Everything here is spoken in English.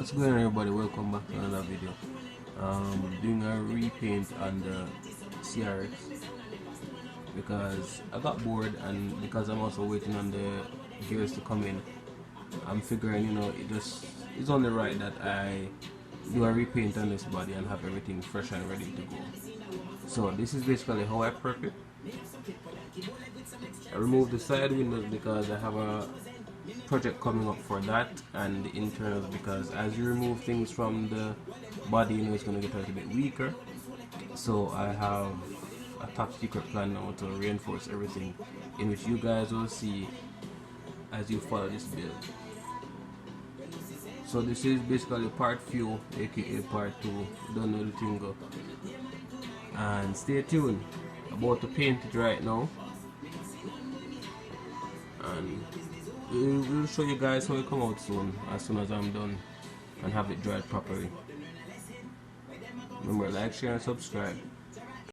What's going on, everybody? Welcome back to another video. Doing a repaint on the CRX because I got bored, and because I'm also waiting on the gears to come in. I'm figuring, it's only right that I do a repaint on this body and have everything fresh and ready to go. So this is basically how I prep it. I remove the side windows because I have a project coming up for that, and the internals because as you remove things from the body, it's going to get a little bit weaker. So I have a top secret plan now to reinforce everything, in which you guys will see as you follow this build. So this is basically part few, aka part 2. Don't know the thing go. And stay tuned. About to paint it right now, and we'll show you guys how it come out soon as I'm done and have it dried properly. Remember, like, share and subscribe.